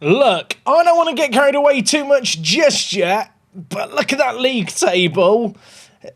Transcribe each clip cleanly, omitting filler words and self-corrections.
Look, I don't want to get carried away too much just yet, but look at that league table.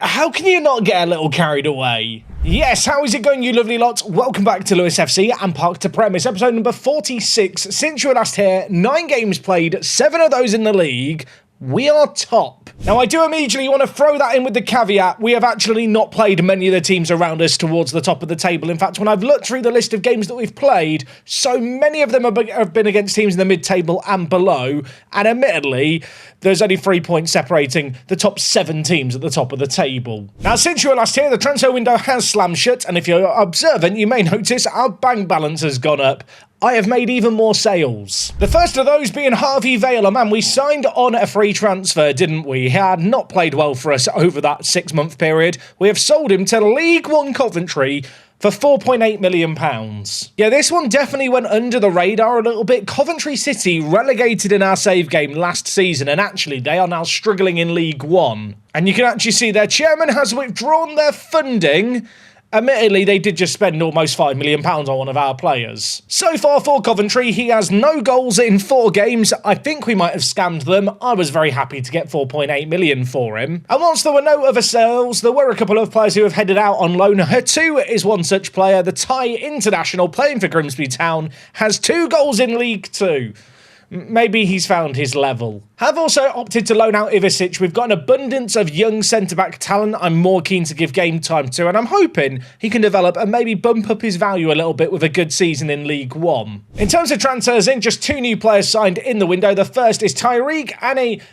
How can you not get a little carried away? Yes, how is it going, you lovely lot? Welcome back to Lewis FC and Park to Prem. It's episode number 46. Since you were last here, 9 games played, 7 of those in the league. We are top. Now, I do immediately want to throw that in with the caveat. We have actually not played many of the teams around us towards the top of the table. In fact, when I've looked through the list of games that we've played, so many of them have been against teams in the mid-table and below. And admittedly, there's only 3 points separating the top 7 teams at the top of the table. Now, since you were last here, the transfer window has slammed shut. And if you're observant, you may notice our bank balance has gone up. I have made even more sales. The first of those being Harvey Vale, a man we signed on a free transfer, didn't we? He had not played well for us over that 6-month period. We have sold him to League One Coventry for £4.8 million. Yeah, this one definitely went under the radar a little bit. Coventry City relegated in our save game last season, and actually they are now struggling in League One. And you can actually see their chairman has withdrawn their funding. Admittedly, they did just spend almost £5 million on one of our players. So far for Coventry, he has no goals in 4 games. I think we might have scammed them. I was very happy to get £4.8 million for him. And whilst there were no other sales, there were a couple of players who have headed out on loan. Hertu is one such player. The Thai international playing for Grimsby Town has 2 goals in League 2. Maybe he's found his level. Have also opted to loan out Ivicic. We've got an abundance of young centre-back talent I'm more keen to give game time to, and I'm hoping he can develop and maybe bump up his value a little bit with a good season in League One. In terms of transfers in, just 2 new players signed in the window. The first is Tyreek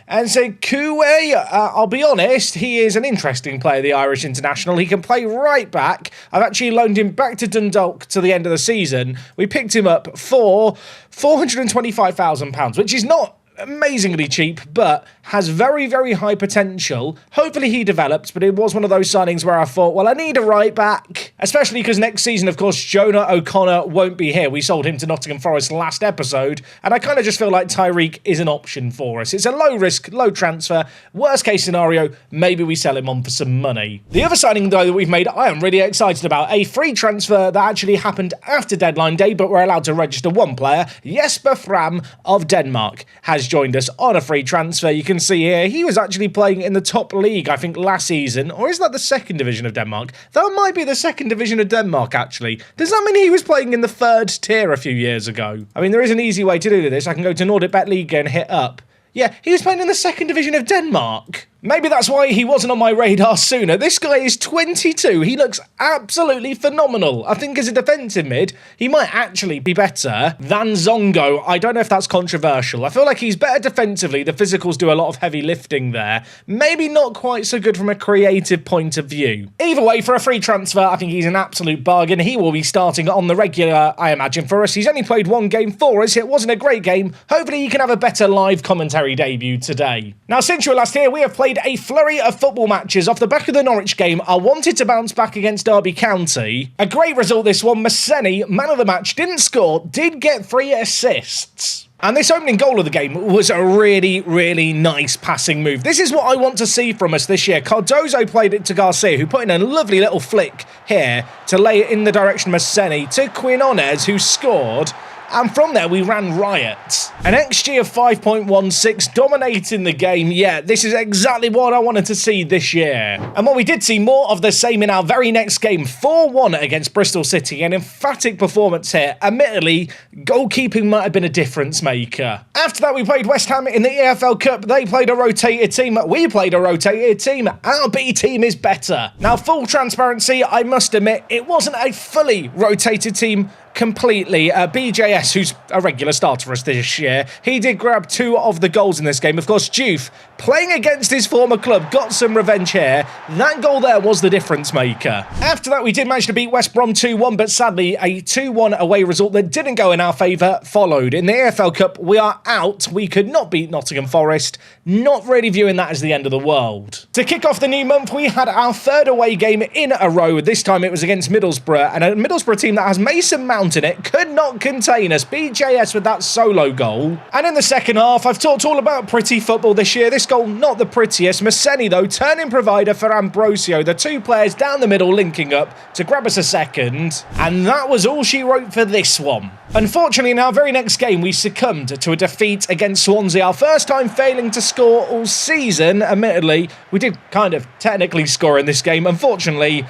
Ansekue. I'll be honest, he is an interesting player, the Irish international. He can play right back. I've actually loaned him back to Dundalk to the end of the season. We picked him up for £425,000, which is not amazingly cheap, but has very, very high potential. Hopefully he develops, but it was one of those signings where I thought, well, I need a right back, especially because next season, of course, Jonah O'Connor won't be here. We sold him to Nottingham Forest last episode, and I kind of just feel like Tyreek is an option for us. It's a low risk, low transfer. Worst case scenario, maybe we sell him on for some money. The other signing, though, that we've made, I am really excited about. A free transfer that actually happened after deadline day, but we're allowed to register 1 player. Jesper Prem of Denmark has joined us on a free transfer. You can see here, he was actually playing in the top league, I think, last season. Or is that the 2nd division of Denmark? That might be the 2nd division of Denmark, actually. Does that mean he was playing in the 3rd tier a few years ago? I mean, there is an easy way to do this. I can go to Nordic Bet League and hit up. Yeah, he was playing in the 2nd division of Denmark. Maybe that's why he wasn't on my radar sooner. This guy is 22. He looks absolutely phenomenal. I think as a defensive mid, he might actually be better than Zongo. I don't know if that's controversial. I feel like he's better defensively. The physicals do a lot of heavy lifting there. Maybe not quite so good from a creative point of view. Either way, for a free transfer, I think he's an absolute bargain. He will be starting on the regular, I imagine, for us. He's only played 1 game for us. It wasn't a great game. Hopefully he can have a better live commentary debut today. Now, since you were last here, we have played a flurry of football matches. Off the back of the Norwich game, I wanted to bounce back against Derby County. A great result this one. Maseni, man of the match, didn't score, did get 3 assists. And this opening goal of the game was a really, really nice passing move. This is what I want to see from us this year. Cardozo played it to Garcia, who put in a lovely little flick here to lay it in the direction of Maseni to Quinones, who scored. And from there, we ran riot. An XG of 5.16, dominating the game. Yeah, this is exactly what I wanted to see this year. And what we did see, more of the same in our very next game, 4-1 against Bristol City. An emphatic performance here. Admittedly, goalkeeping might have been a difference maker. After that, we played West Ham in the EFL Cup. They played a rotated team. We played a rotated team. Our B team is better. Now, full transparency, I must admit, it wasn't a fully rotated team completely. BJS, who's a regular starter for us this year, he did grab 2 of the goals in this game. Of course, Juve, playing against his former club, got some revenge here. That goal there was the difference maker. After that, we did manage to beat West Brom 2-1, but sadly, a 2-1 away result that didn't go in our favour followed. In the AFL Cup, we are out. We could not beat Nottingham Forest. Not really viewing that as the end of the world. To kick off the new month, we had our 3rd away game in a row. This time it was against Middlesbrough, and a Middlesbrough team that has Mason Mount mountain it, could not contain us. BJS with that solo goal. And in the second half, I've talked all about pretty football this year. This goal, not the prettiest. Maseni, though, turning provider for Ambrosio. The two players down the middle linking up to grab us a second. And that was all she wrote for this one. Unfortunately, in our very next game, we succumbed to a defeat against Swansea. Our first time failing to score all season. Admittedly, we did kind of technically score in this game. Unfortunately,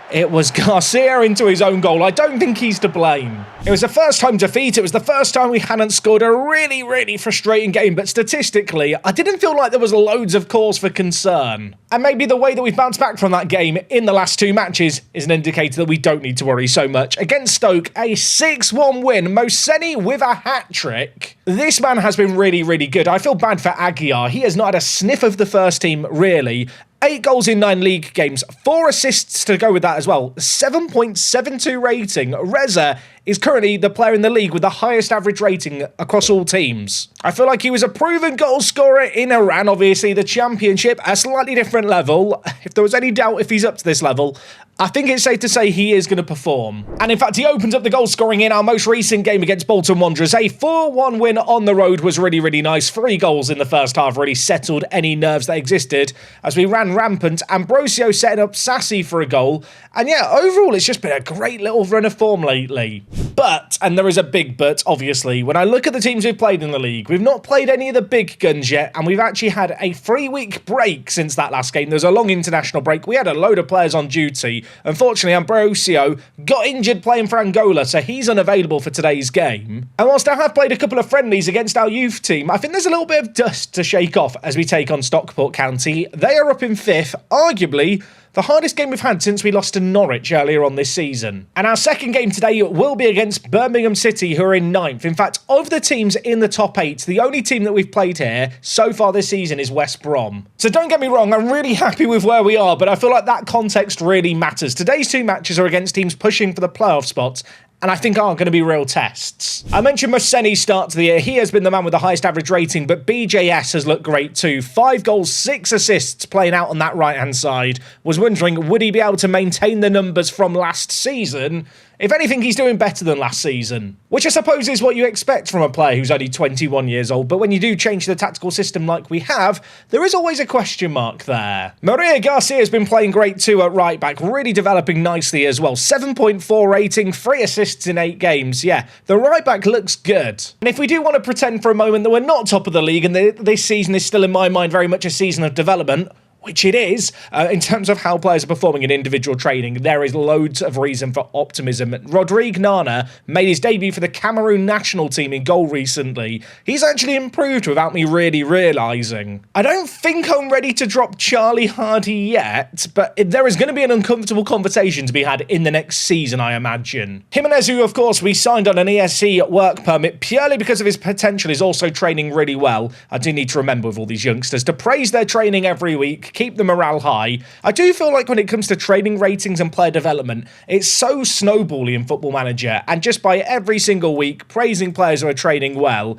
it was Garcia into his own goal. I don't think he's to blame. It was the first time defeat. It was the first time we hadn't scored. A really, really frustrating game. But statistically, I didn't feel like there was loads of cause for concern. And maybe the way that we've bounced back from that game in the last two matches is an indicator that we don't need to worry so much. Against Stoke, a 6-1 win. Moseni with a hat-trick. This man has been really, really good. I feel bad for Aguiar. He has not had a sniff of the first team, really. 8 goals in 9 league games, 4 assists to go with that as well. 7.72 rating. Reza is currently the player in the league with the highest average rating across all teams. I feel like he was a proven goal scorer in Iran, obviously the championship, a slightly different level. If there was any doubt if he's up to this level, I think it's safe to say he is going to perform. And in fact, he opens up the goal scoring in our most recent game against Bolton Wanderers. A 4-1 win on the road was really, really nice. 3 goals in the first half really settled any nerves that existed as we ran rampant. Ambrosio setting up Sassy for a goal. And yeah, overall, it's just been a great little run of form lately. But, and there is a big but, obviously, when I look at the teams we've played in the league, we've not played any of the big guns yet, and we've actually had a 3-week break since that last game. There was a long international break. We had a load of players on duty. Unfortunately, Ambrosio got injured playing for Angola, so he's unavailable for today's game. And whilst I have played a couple of friendlies against our youth team, I think there's a little bit of dust to shake off as we take on Stockport County. They are up in 5th, arguably the hardest game we've had since we lost to Norwich earlier on this season. And our second game today will be against Birmingham City, who are in 9th. In fact, of the teams in the top 8, the only team that we've played here so far this season is West Brom. So don't get me wrong, I'm really happy with where we are, but I feel like that context really matters. Today's 2 matches are against teams pushing for the playoff spots, and I think aren't going to be real tests. I mentioned Moseni's start to the year. He has been the man with the highest average rating, but BJS has looked great too. 5 goals, 6 assists playing out on that right-hand side. Was wondering, would he be able to maintain the numbers from last season? If anything, he's doing better than last season. Which I suppose is what you expect from a player who's only 21 years old, but when you do change the tactical system like we have, there is always a question mark there. Maria Garcia has been playing great too at right back, really developing nicely as well. 7.4 rating, 3 assists in 8 games. Yeah, the right back looks good. And if we do want to pretend for a moment that we're not top of the league and this season is still in my mind very much a season of development, which it is, in terms of how players are performing in individual training, there is loads of reason for optimism. Rodrigue Nana made his debut for the Cameroon national team in goal recently. He's actually improved without me really realising. I don't think I'm ready to drop Charlie Hardy yet, but there is going to be an uncomfortable conversation to be had in the next season, I imagine. Jimenez, who of course we signed on an ESC work permit purely because of his potential, is also training really well. I do need to remember with all these youngsters to praise their training every week, keep the morale high. I do feel like when it comes to training ratings and player development, it's so snowbally in Football Manager, and just by every single week praising players who are training well,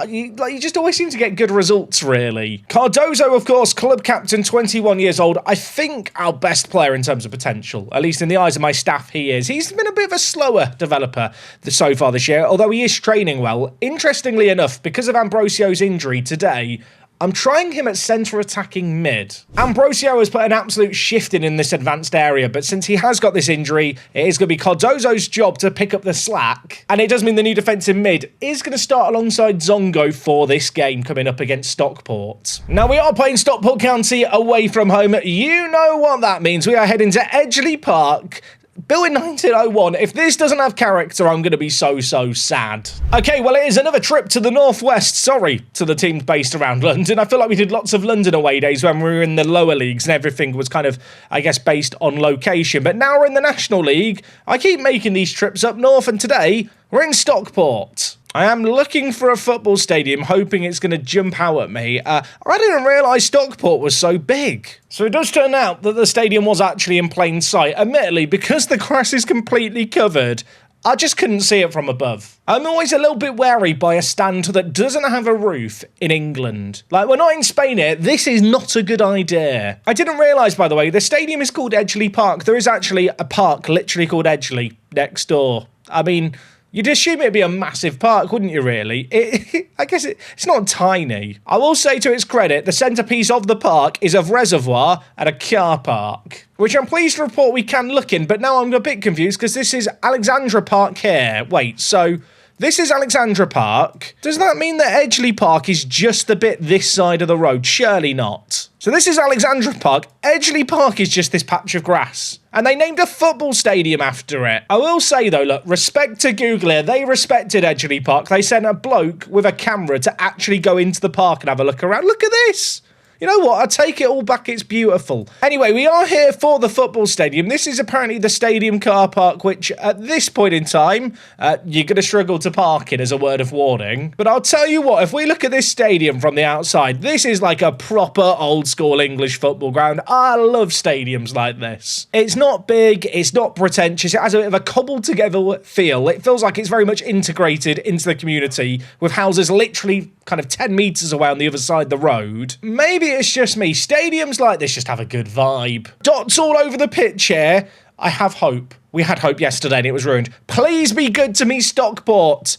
you just always seem to get good results, really. Cardozo, of course, club captain, 21 years old. I think our best player in terms of potential, at least in the eyes of my staff, he is. He's been a bit of a slower developer so far this year, although he is training well. Interestingly enough, because of Ambrosio's injury today, I'm trying him at centre attacking mid. Ambrosio has put an absolute shift in this advanced area, but since he has got this injury, it is going to be Cardozo's job to pick up the slack. And it does mean the new defensive mid is going to start alongside Zongo for this game coming up against Stockport. Now, we are playing Stockport County away from home. You know what that means. We are heading to Edgeley Park, built in 1901. If this doesn't have character, I'm going to be so sad. Okay, well, it is another trip to the northwest. Sorry, to the teams based around London. I feel like we did lots of London away days when we were in the lower leagues and everything was kind of, I guess, based on location. But now we're in the National League. I keep making these trips up north, and today we're in Stockport. I am looking for a football stadium, hoping it's going to jump out at me. I didn't realise Stockport was so big. So it does turn out that the stadium was actually in plain sight. Admittedly, because the grass is completely covered, I just couldn't see it from above. I'm always a little bit wary by a stand that doesn't have a roof in England. Like, we're not in Spain here. This is not a good idea. I didn't realise, by the way, the stadium is called Edgeley Park. There is actually a park literally called Edgeley next door. I mean, you'd assume it'd be a massive park, wouldn't you, really? I guess it's not tiny. I will say, to its credit, the centrepiece of the park is a reservoir and a car park, which I'm pleased to report we can look in, but now I'm a bit confused because this is Alexandra Park here. Wait, so this is Alexandra Park. Does that mean that Edgeley Park is just the bit this side of the road? Surely not. So this is Alexandra Park. Edgeley Park is just this patch of grass. And they named a football stadium after it. I will say, though, look, respect to Google here. They respected Edgeley Park. They sent a bloke with a camera to actually go into the park and have a look around. Look at this. You know what? I take it all back. It's beautiful. Anyway, we are here for the football stadium. This is apparently the stadium car park, which at this point in time, you're going to struggle to park in, as a word of warning. But I'll tell you what, if we look at this stadium from the outside, this is like a proper old school English football ground. I love stadiums like this. It's not big. It's not pretentious. It has a bit of a cobbled together feel. It feels like it's very much integrated into the community with houses literally kind of 10 metres away on the other side of the road. Maybe it's just me. Stadiums like this just have a good vibe. Dots all over the pitch here. I have hope. We had hope yesterday and it was ruined. Please be good to me, Stockport.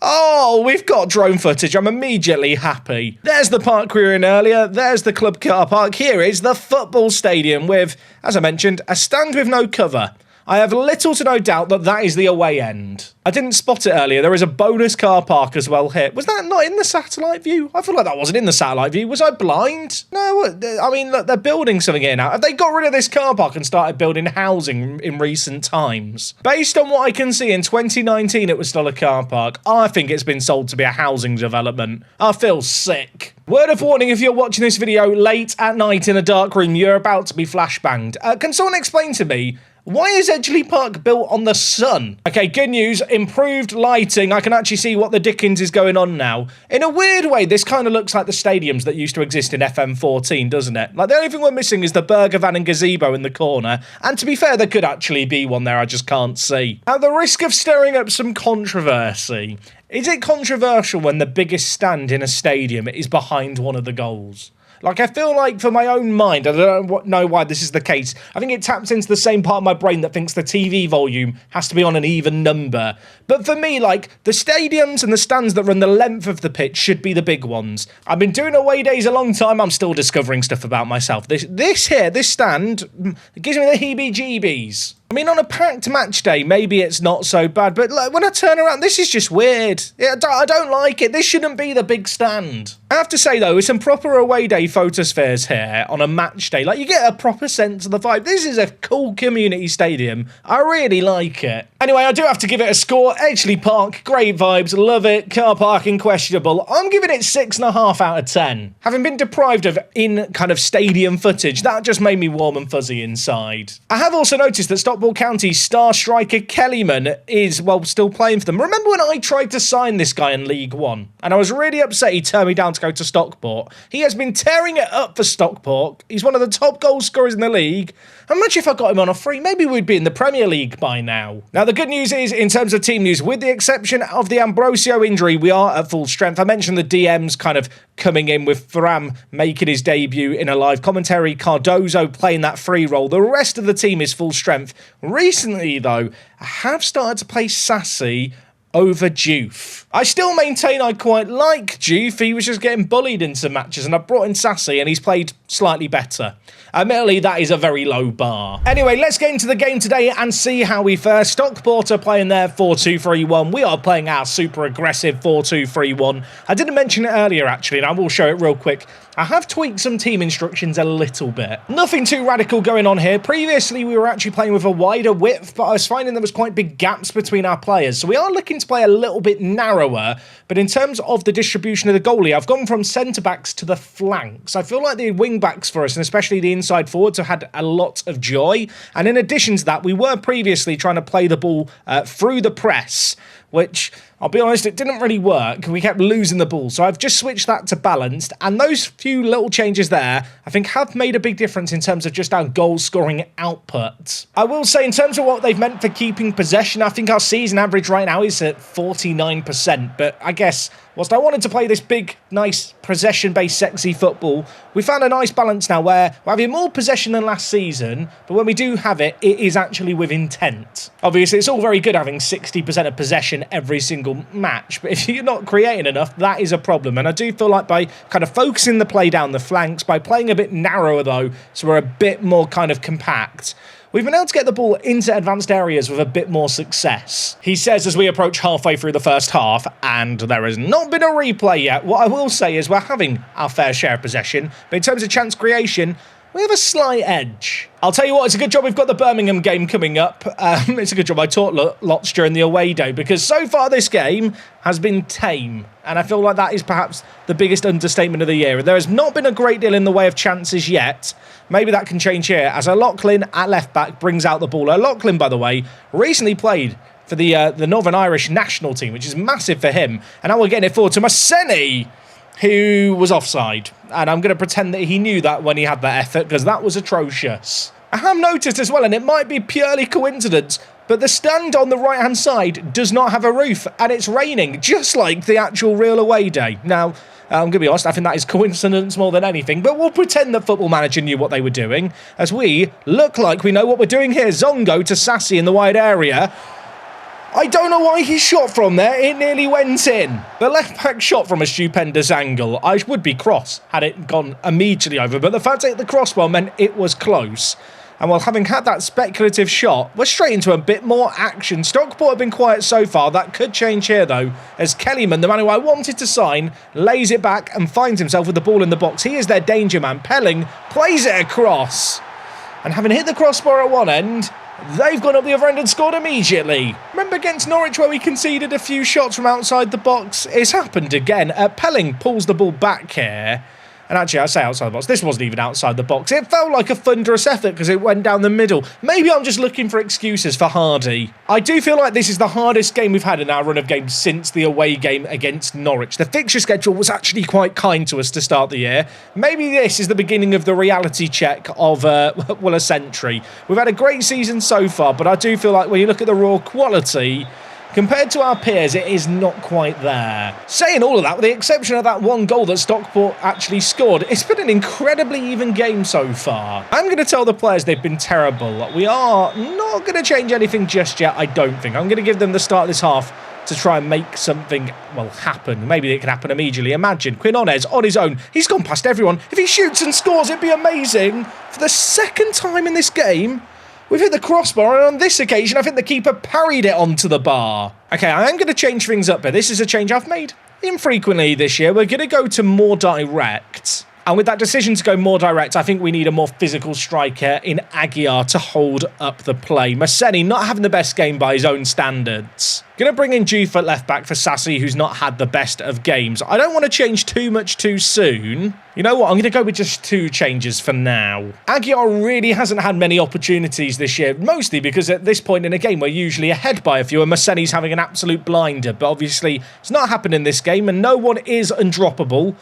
Oh, we've got drone footage. I'm immediately happy. There's the park we were in earlier. There's the club car park. Here is the football stadium with, as I mentioned, a stand with no cover. I have little to no doubt that that is the away end. I didn't spot it earlier. There is a bonus car park as well here. Was that not in the satellite view? I feel like that wasn't in the satellite view. Was I blind? No, I mean, look, they're building something here now. Have they got rid of this car park and started building housing in recent times? Based on what I can see, in 2019 it was still a car park. I think it's been sold to be a housing development. I feel sick. Word of warning, if you're watching this video late at night in a dark room, you're about to be flashbanged. Can someone explain to me, why is Edgeley Park built on the sun? Okay, good news. Improved lighting. I can actually see what the dickens is going on now. In a weird way, this kind of looks like the stadiums that used to exist in FM14, doesn't it? Like, the only thing we're missing is the burger van and gazebo in the corner. And to be fair, there could actually be one there. I just can't see. At the risk of stirring up some controversy, is it controversial when the biggest stand in a stadium is behind one of the goals? Like, I feel like, for my own mind, I don't know why this is the case. I think it taps into the same part of my brain that thinks the TV volume has to be on an even number. But for me, like, the stadiums and the stands that run the length of the pitch should be the big ones. I've been doing away days a long time. I'm still discovering stuff about myself. This stand, it gives me the heebie-jeebies. I mean, on a packed match day, maybe it's not so bad, but like, when I turn around, this is just weird. I don't like it. This shouldn't be the big stand. I have to say, though, with some proper away day photospheres here on a match day, like, you get a proper sense of the vibe. This is a cool community stadium. I really like it. Anyway, I do have to give it a score. Edgeley Park, great vibes, love it. Car parking, questionable. I'm giving it 6.5 out of 10. Having been deprived of kind of stadium footage, that just made me warm and fuzzy inside. I have also noticed that Stockport County's star striker Kellyman is, well, still playing for them. Remember when I tried to sign this guy in League One? And I was really upset he turned me down to go to Stockport. He has been tearing it up for Stockport. He's one of the top goal scorers in the league. Imagine if I got him on a free, maybe we'd be in the Premier League by now. Now, the good news is, in terms of team news, with the exception of the Ambrosio injury, we are at full strength. I mentioned the DMs kind of coming in with Prem making his debut in a live commentary, Cardozo playing that free role. The rest of the team is full strength. Recently, though, I have started to play Sassy over Juve. I still maintain I quite like Juve. He was just getting bullied into matches, and I brought in Sassy, and he's played slightly better. Admittedly, that is a very low bar. Anyway, let's get into the game today and see how we fare. Stockport are playing their 4-2-3-1. We are playing our super aggressive 4-2-3-1. I didn't mention it earlier, actually, and I will show it real quick. I have tweaked some team instructions a little bit. Nothing too radical going on here. Previously, we were actually playing with a wider width, but I was finding there was quite big gaps between our players. So we are looking to play a little bit narrower, but in terms of the distribution of the goalie, I've gone from centre-backs to the flanks. I feel like the wing-backs for us, and especially the inside forwards, have had a lot of joy. And in addition to that, we were previously trying to play the ball through the press, which, I'll be honest, it didn't really work. We kept losing the ball, so I've just switched that to balanced, and those few little changes there, I think, have made a big difference in terms of just our goal-scoring output. I will say, in terms of what they've meant for keeping possession, I think our season average right now is at 49%, but I guess Whilst I wanted to play this big, nice, possession-based, sexy football, we found a nice balance now where we're having more possession than last season, but when we do have it, it is actually with intent. Obviously, it's all very good having 60% of possession every single match, but if you're not creating enough, that is a problem. And I do feel like by kind of focusing the play down the flanks, by playing a bit narrower though, so we're a bit more kind of compact, we've been able to get the ball into advanced areas with a bit more success. He says as we approach halfway through the first half, and there has not been a replay yet. What I will say is we're having our fair share of possession, but in terms of chance creation, we have a slight edge. I'll tell you what, it's a good job we've got the Birmingham game coming up. It's a good job I taught lots during the away day, because so far this game has been tame. And I feel like that is perhaps the biggest understatement of the year. There has not been a great deal in the way of chances yet. Maybe that can change here, as O'Loughlin at left-back brings out the ball. O'Loughlin, by the way, recently played for the Northern Irish national team, which is massive for him. And now we're getting it forward to Maseni, who was offside. And I'm going to pretend that he knew that when he had that effort, because that was atrocious. I have noticed as well, and it might be purely coincidence, but the stand on the right-hand side does not have a roof, and it's raining, just like the actual real away day. Now, I'm going to be honest, I think that is coincidence more than anything, but we'll pretend that Football Manager knew what they were doing, as we look like we know what we're doing here. Zongo to Sassy in the wide area. I don't know why he shot from there, it nearly went in. The left-back shot from a stupendous angle. I would be cross had it gone immediately over, but the fact that the crossbar meant it was close. And while having had that speculative shot, we're straight into a bit more action. Stockport have been quiet so far. That could change here, though, as Kellyman, the man who I wanted to sign, lays it back and finds himself with the ball in the box. He is their danger man. Pelling plays it across. And having hit the crossbar at one end, they've gone up the other end and scored immediately. Remember against Norwich where we conceded a few shots from outside the box? It's happened again. Pelling pulls the ball back here. And actually, I say outside the box. This wasn't even outside the box. It felt like a thunderous effort because it went down the middle. Maybe I'm just looking for excuses for Hardy. I do feel like this is the hardest game we've had in our run of games since the away game against Norwich. The fixture schedule was actually quite kind to us to start the year. Maybe this is the beginning of the reality check of, well, a century. We've had a great season so far, but I do feel like when you look at the raw quality, compared to our peers, it is not quite there. Saying all of that, with the exception of that one goal that Stockport actually scored, it's been an incredibly even game so far. I'm going to tell the players they've been terrible. We are not going to change anything just yet, I don't think. I'm going to give them the start of this half to try and make something, well, happen. Maybe it can happen immediately. Imagine Quinones on his own. He's gone past everyone. If he shoots and scores, it'd be amazing. For the second time in this game, we've hit the crossbar, and on this occasion, I think the keeper parried it onto the bar. Okay, I am going to change things up here. This is a change I've made infrequently this year. We're going to go to more direct. And with that decision to go more direct, I think we need a more physical striker in Aguiar to hold up the play. Maseni not having the best game by his own standards. Going to bring in Juve at left-back for Sassy, who's not had the best of games. I don't want to change too much too soon. You know what? I'm going to go with just two changes for now. Aguiar really hasn't had many opportunities this year, mostly because at this point in a game, we're usually ahead by a few, and Maseni's having an absolute blinder. But obviously, it's not happened in this game, and no one is undroppable.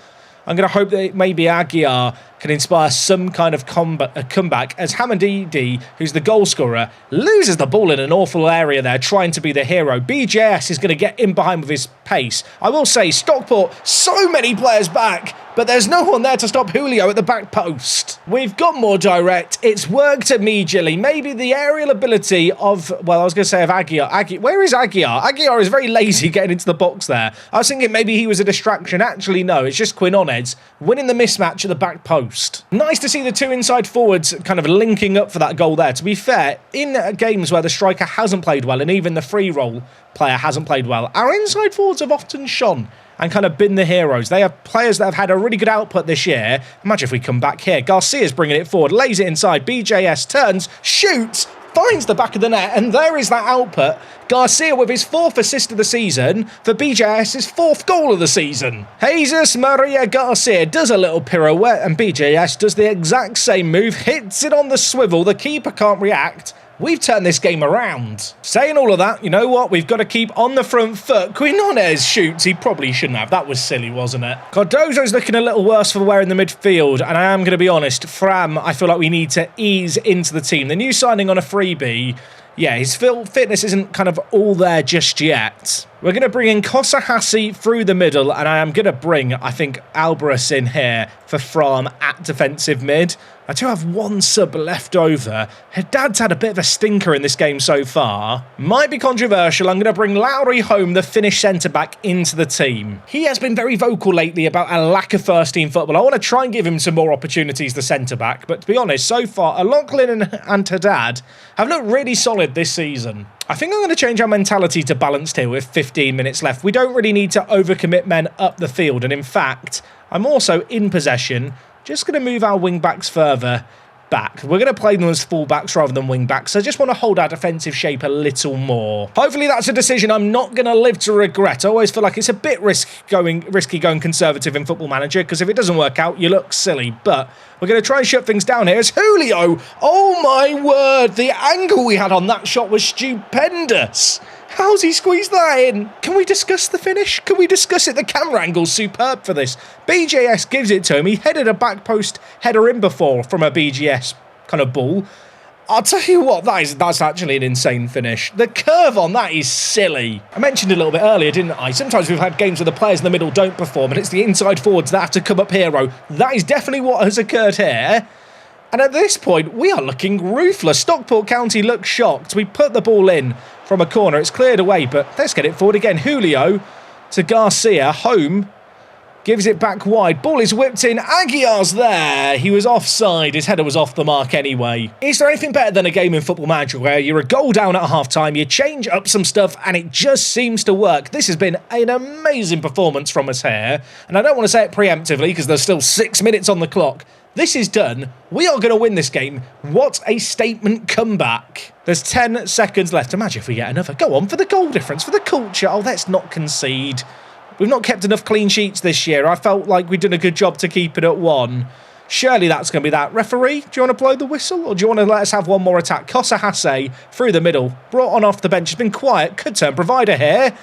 I'm going to hope that maybe Aguiar can inspire some kind of comeback as Hamadidi, who's the goal scorer, loses the ball in an awful area there, trying to be the hero. BJS is going to get in behind with his pace. I will say, Stockport, so many players back, but there's no one there to stop Julio at the back post. We've got more direct. It's worked immediately. Maybe the aerial ability of, well, I was going to say of Aguiar. Where is Aguiar? Aguiar is very lazy getting into the box there. I was thinking maybe he was a distraction. Actually, no, it's just Quinones winning the mismatch at the back post. Nice to see the two inside forwards kind of linking up for that goal there. To be fair, in games where the striker hasn't played well and even the free roll player hasn't played well, our inside forwards have often shone and kind of been the heroes. They are players that have had a really good output this year. Imagine if we come back here. Garcia's bringing it forward, lays it inside. BJS turns, shoots, finds the back of the net, and there is that output. Garcia with his 4th assist of the season for BJS's 4th goal of the season. Jesus Maria Garcia does a little pirouette, and BJS does the exact same move, hits it on the swivel. The keeper can't react. We've turned this game around. Saying all of that, you know what? We've got to keep on the front foot. Quinones shoots. He probably shouldn't have. That was silly, wasn't it? Cardozo's looking a little worse for wear in the midfield. And I am going to be honest, Fram, I feel like we need to ease into the team. The new signing on a freebie, yeah, his fitness isn't kind of all there just yet. We're going to bring in Kosahasi through the middle, and I am going to bring, I think, Alvarez in here for From at defensive mid. I do have one sub left over. Haddad's had a bit of a stinker in this game so far. Might be controversial. I'm going to bring Lowry home, the Finnish centre-back, into the team. He has been very vocal lately about a lack of first-team football. I want to try and give him some more opportunities, the centre-back. But to be honest, so far, Lachlan and Haddad have looked really solid this season. I think I'm going to change our mentality to balanced here with 15 minutes left. We don't really need to overcommit men up the field. And in fact, I'm also in possession. Just going to move our wing-backs further back. We're going to play them as full-backs rather than wing-backs. I just want to hold our defensive shape a little more. Hopefully that's a decision I'm not going to live to regret. I always feel like it's a bit risky going conservative in Football Manager, because if it doesn't work out, you look silly. But we're going to try and shut things down here. It's Julio! Oh my word! The angle we had on that shot was stupendous! How's he squeezed that in? Can we discuss the finish? Can we discuss it? The camera angle's superb for this. BJS gives it to him. He headed a back post header in before from a BGS kind of ball. I'll tell you what, that's actually an insane finish. The curve on that is silly. I mentioned a little bit earlier, didn't I? Sometimes we've had games where the players in the middle don't perform, and it's the inside forwards that have to come up hero. That is definitely what has occurred here. And at this point, we are looking ruthless. Stockport County look shocked. We put the ball in from a corner. It's cleared away, but let's get it forward again. Julio to Garcia. Home. Gives it back wide. Ball is whipped in. Aguiar's there. He was offside. His header was off the mark anyway. Is there anything better than a game in Football Manager where you're a goal down at half-time, you change up some stuff, and it just seems to work? This has been an amazing performance from us here. And I don't want to say it preemptively because there's still 6 minutes on the clock. This is done. We are going to win this game. What a statement comeback. There's 10 seconds left. Imagine if we get another. Go on, for the goal difference, for the culture. Oh, let's not concede. We've not kept enough clean sheets this year. I felt like we'd done a good job to keep it at 1. Surely that's going to be that. Referee, do you want to blow the whistle? Or do you want to let us have one more attack? Kosahase through the middle. Brought on off the bench. Has been quiet. Could turn provider here.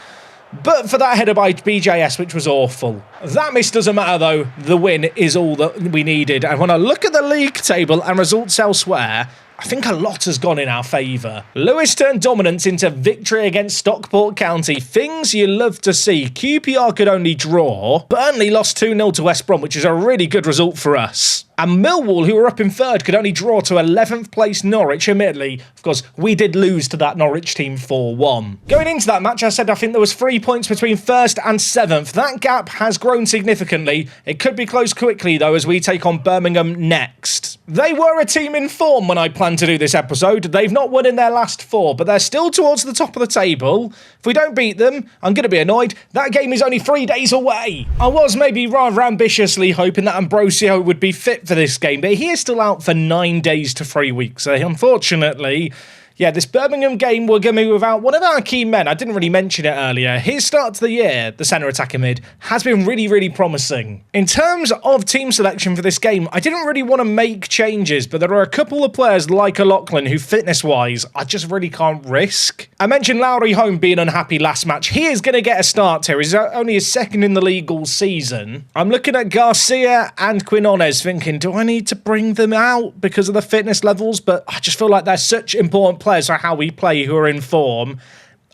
But for that header by BJS, which was awful. That miss doesn't matter, though. The win is all that we needed. And when I look at the league table and results elsewhere, I think a lot has gone in our favour. Lewis turned dominance into victory against Stockport County. Things you love to see. QPR could only draw. Burnley lost 2-0 to West Brom, which is a really good result for us. And Millwall, who were up in 3rd, could only draw to 11th place Norwich. Admittedly, of course, we did lose to that Norwich team 4-1. Going into that match, I said I think there was 3 points between 1st and 7th. That gap has grown significantly. It could be closed quickly, though, as we take on Birmingham next. They were a team in form when I planned to do this episode. They've not won in their last 4, but they're still towards the top of the table. If we don't beat them, I'm going to be annoyed. That game is only 3 days away. I was maybe rather ambitiously hoping that Ambrosio would be fit for this game, but he is still out for 9 days to 3 weeks. So unfortunately, yeah, this Birmingham game, we're going to be without one of our key men. I didn't really mention it earlier. His start to the year, the centre attacker mid, has been really, really promising. In terms of team selection for this game, I didn't really want to make changes, but there are a couple of players like Lachlan who, fitness-wise, I just really can't risk. I mentioned Lowry Home being unhappy last match. He is going to get a start here. He's only his 2nd in the league all season. I'm looking at Garcia and Quinones thinking, do I need to bring them out because of the fitness levels? But I just feel like they're such important players for how we play who are in form.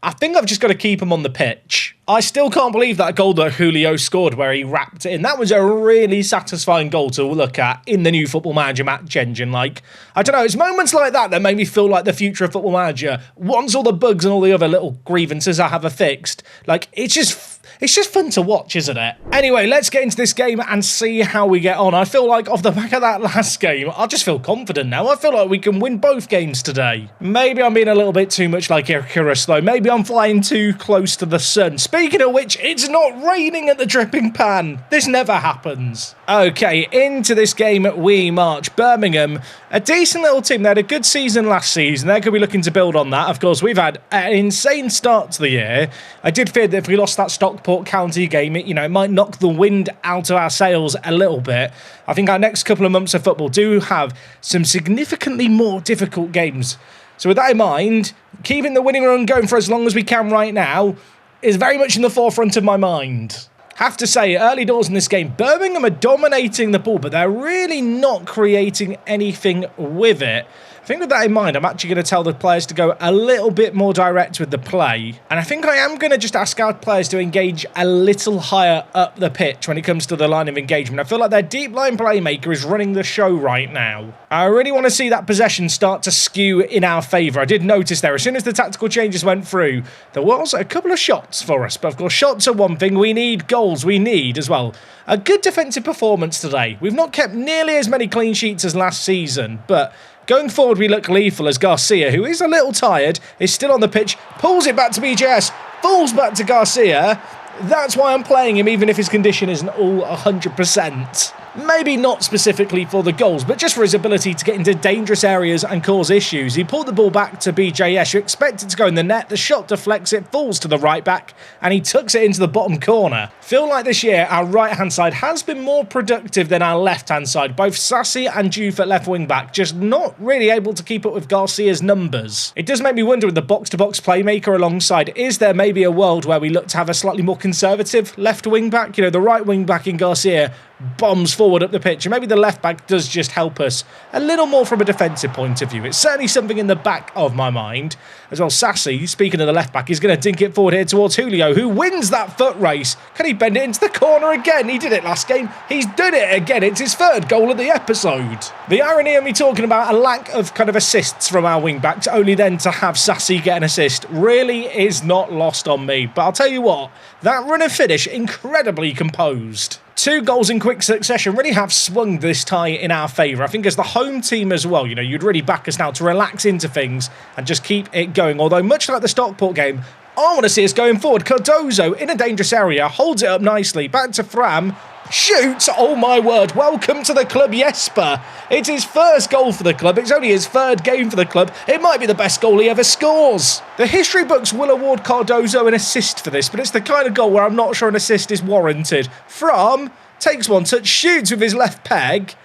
I think I've just got to keep them on the pitch. I still can't believe that goal that Julio scored where he wrapped it in. That was a really satisfying goal to look at in the new Football Manager match engine. Like, I don't know, it's moments like that that make me feel like the future of Football Manager. Once all the bugs and all the other little grievances I have are fixed, like, it's just fun to watch, isn't it? Anyway, let's get into this game and see how we get on. I feel like off the back of that last game, I just feel confident now. I feel like we can win both games today. Maybe I'm being a little bit too much like Icarus, though. Maybe I'm flying too close to the sun. Speaking of which, it's not raining at the Dripping Pan. This never happens. Okay, into this game we march. Birmingham, a decent little team. They had a good season last season. They're going to be looking to build on that. Of course, we've had an insane start to the year. I did fear that if we lost that Stockport County game, it might knock the wind out of our sails a little bit. I think our next couple of months of football do have some significantly more difficult games. So with that in mind, keeping the winning run going for as long as we can right now is very much in the forefront of my mind. Have to say, early doors in this game, Birmingham are dominating the ball, but they're really not creating anything with it. I think with that in mind, I'm actually going to tell the players to go a little bit more direct with the play. And I think I am going to just ask our players to engage a little higher up the pitch when it comes to the line of engagement. I feel like their deep line playmaker is running the show right now. I really want to see that possession start to skew in our favour. I did notice there, as soon as the tactical changes went through, there was a couple of shots for us. But of course, shots are one thing. We need goals. We need, as well, a good defensive performance today. We've not kept nearly as many clean sheets as last season, but going forward, we look lethal as Garcia, who is a little tired, is still on the pitch, pulls it back to BJS, falls back to Garcia. That's why I'm playing him, even if his condition isn't all 100%. Maybe not specifically for the goals, but just for his ability to get into dangerous areas and cause issues. He pulled the ball back to BJS. You expect it to go in the net. The shot deflects, it falls to the right back, and he tucks it into the bottom corner. Feel like this year our right-hand side has been more productive than our left-hand side. Both Sassy and Juve at left wing-back, just not really able to keep up with Garcia's numbers. It does make me wonder with the box-to-box playmaker alongside, is there maybe a world where we look to have a slightly more conservative left wing-back? You know, the right wing-back in Garcia bombs forward up the pitch, and maybe the left back does just help us a little more from a defensive point of view. It's certainly something in the back of my mind. As well, Sassy, speaking of the left back, is going to dink it forward here towards Julio, who wins that foot race. Can he bend it into the corner again? He did it last game. He's done it again. It's his third goal of the episode. The irony of me talking about a lack of kind of assists from our wing backs, only then to have Sassy get an assist, really is not lost on me. But I'll tell you what, that run and finish, incredibly composed. 2 goals in quick succession really have swung this tie in our favour. I think as the home team as well, you know, you'd really back us now to relax into things and just keep it going. Although much like the Stockport game, I want to see us going forward. Cardozo in a dangerous area, holds it up nicely, back to Prem, shoots, oh my word, welcome to the club, Jesper. It's his first goal for the club, it's only his 3rd game for the club, it might be the best goal he ever scores. The history books will award Cardozo an assist for this, but it's the kind of goal where I'm not sure an assist is warranted. From takes one touch, shoots with his left peg,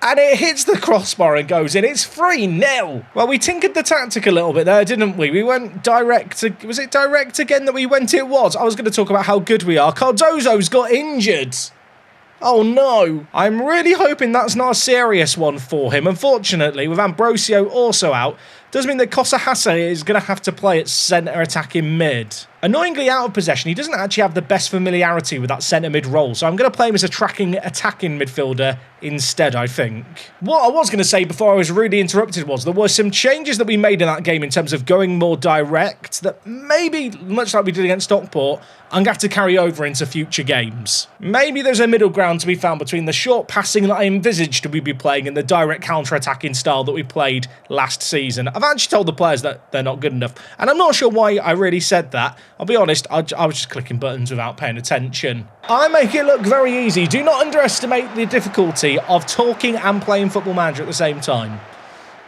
and it hits the crossbar and goes in. It's 3-0. Well, we tinkered the tactic a little bit there, didn't we? We went direct. Was it direct again that we went? It was. I was going to talk about how good we are. Cardozo's got injured. Oh no, I'm really hoping that's not a serious one for him. Unfortunately, with Ambrosio also out, does mean that Kosa Hasse is going to have to play at centre attacking mid. Annoyingly out of possession, he doesn't actually have the best familiarity with that centre mid role, so I'm going to play him as a attacking midfielder instead, I think. What I was going to say before I was rudely interrupted was there were some changes that we made in that game in terms of going more direct that maybe, much like we did against Stockport, I'm going to have to carry over into future games. Maybe there's a middle ground to be found between the short passing that I envisaged we'd be playing and the direct counter-attacking style that we played last season. I've actually told the players that they're not good enough, and I'm not sure why I really said that. I'll be honest, I was just clicking buttons without paying attention. I make it look very easy. Do not underestimate the difficulty of talking and playing Football Manager at the same time.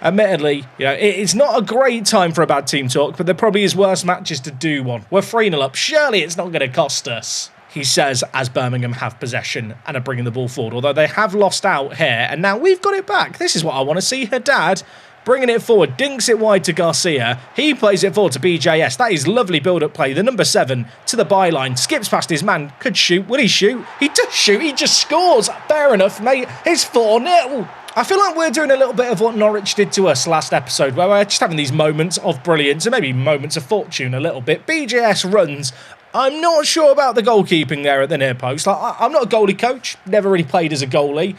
Admittedly, you know, it's not a great time for a bad team talk, but there probably is worse matches to do one. We're 3-0 up. Surely it's not going to cost us, he says, as Birmingham have possession and are bringing the ball forward. Although they have lost out here, and now we've got it back. This is what I want to see. Haddad bringing it forward, dinks it wide to Garcia. He plays it forward to BJS. That is lovely build-up play. The number 7 to the byline, skips past his man. Could shoot. Will he shoot? He does shoot. He just scores. Fair enough, mate. It's 4-0. I feel like we're doing a little bit of what Norwich did to us last episode, where we're just having these moments of brilliance and maybe moments of fortune a little bit. BJS runs. I'm not sure about the goalkeeping there at the near post. I'm not a goalie coach. Never really played as a goalie.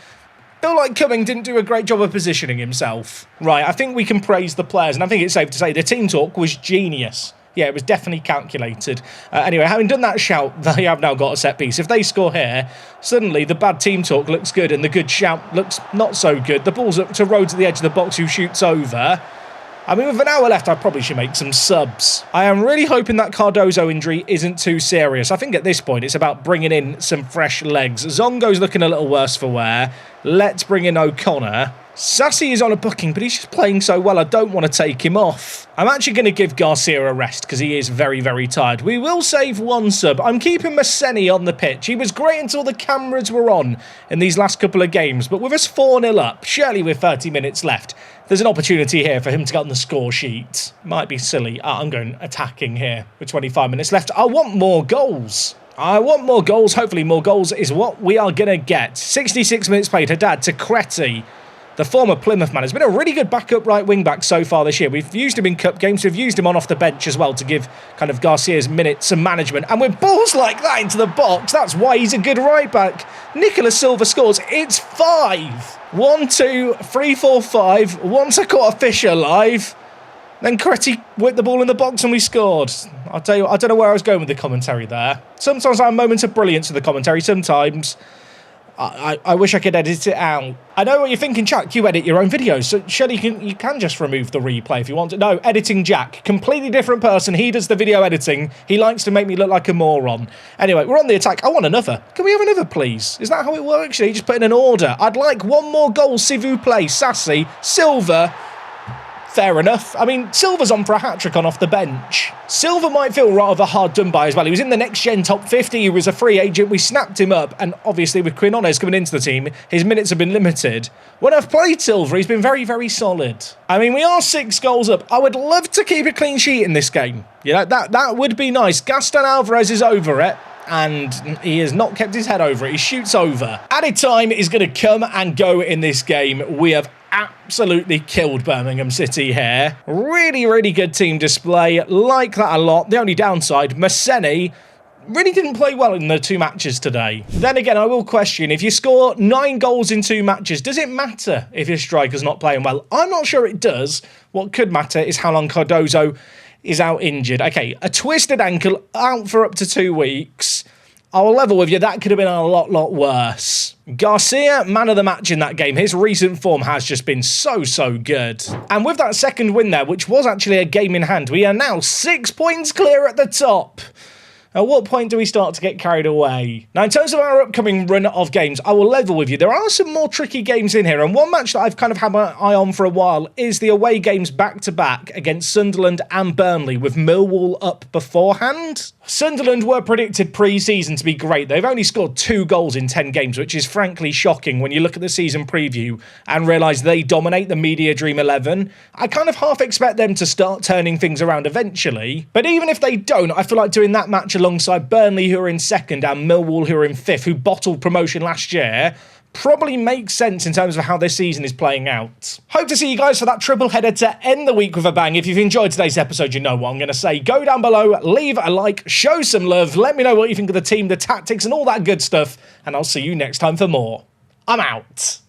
Feel like Cumming didn't do a great job of positioning himself. Right, I think we can praise the players, and I think it's safe to say the team talk was genius. Yeah, it was definitely calculated. Anyway, having done that shout, they have now got a set piece. If they score here, suddenly the bad team talk looks good and the good shout looks not so good. The ball's up to Rhodes at the edge of the box, who shoots over. I mean, with an hour left, I probably should make some subs. I am really hoping that Cardozo injury isn't too serious. I think at this point, it's about bringing in some fresh legs. Zongo's looking a little worse for wear. Let's bring in O'Connor. Sassy is on a booking, but he's just playing so well, I don't want to take him off. I'm actually going to give Garcia a rest because he is very, very tired. We will save one sub. I'm keeping Masseni on the pitch. He was great until the cameras were on in these last couple of games, but with us 4-0 up, surely with 30 minutes left, there's an opportunity here for him to get on the score sheet. Might be silly. I'm going attacking here with 25 minutes left. I want more goals. I want more goals. Hopefully more goals is what we are going to get. 66 minutes played. Haddad to Creti. the former Plymouth man, has been a really good backup right wing-back so far this year. We've used him in cup games, we've used him on off the bench as well to give kind of Garcia's minutes some management. And with balls like that into the box, that's why he's a good right-back. Nicholas Silva scores. It's 5. 1, 2, 3, 4, 5. Once I caught a fish alive. Then Coretti whipped the ball in the box and we scored. I'll tell you, I don't know where I was going with the commentary there. Sometimes I have moments of brilliance with the commentary. Sometimes I wish I could edit it out. I know what you're thinking, Jack. You edit your own videos, so surely you can just remove the replay if you want to. No, editing Jack. Completely different person. He does the video editing. He likes to make me look like a moron. Anyway, we're on the attack. I want another. Can we have another, please? Is that how it works? You just put in an order. I'd like one more goal, s'il vous plaît. Sassy, Silva. Fair enough. I mean, Silva's on for a hat-trick on off the bench. Silva might feel rather hard done by as well. He was in the next-gen top 50. He was a free agent. We snapped him up. And obviously, with Quinones coming into the team, his minutes have been limited. When I've played Silva, he's been very, very solid. I mean, we are 6 goals up. I would love to keep a clean sheet in this game. You know, that would be nice. Gaston Alvarez is over it. And he has not kept his head over it. He shoots over. Added time is going to come and go in this game. We have absolutely killed Birmingham City here. Really, really good team display. Like that a lot. The only downside, Masseni really didn't play well in the 2 matches today. Then again, I will question, if you score 9 goals in 2 matches, does it matter if your striker's not playing well? I'm not sure it does. What could matter is how long Cardozo is out injured. Okay, a twisted ankle, out for up to 2 weeks. I'll level with you, that could have been a lot worse. Garcia, man of the match in that game. His recent form has just been so good. And with that second win there, which was actually a game in hand, we are now 6 points clear at the top. At what point do we start to get carried away? Now, in terms of our upcoming run of games, I will level with you. There are some more tricky games in here, and one match that I've kind of had my eye on for a while is the away games back-to-back against Sunderland and Burnley, with Millwall up beforehand. Sunderland were predicted pre-season to be great. They've only scored 2 goals in 10 games, which is frankly shocking when you look at the season preview and realise they dominate the Media Dream 11. I kind of half expect them to start turning things around eventually, but even if they don't, I feel like doing that match alongside Burnley, who are in 2nd, and Millwall, who are in 5th, who bottled promotion last year, probably makes sense in terms of how this season is playing out. Hope to see you guys for that triple header to end the week with a bang. If you've enjoyed today's episode, you know what I'm going to say. Go down below, leave a like, show some love, let me know what you think of the team, the tactics, and all that good stuff, and I'll see you next time for more. I'm out.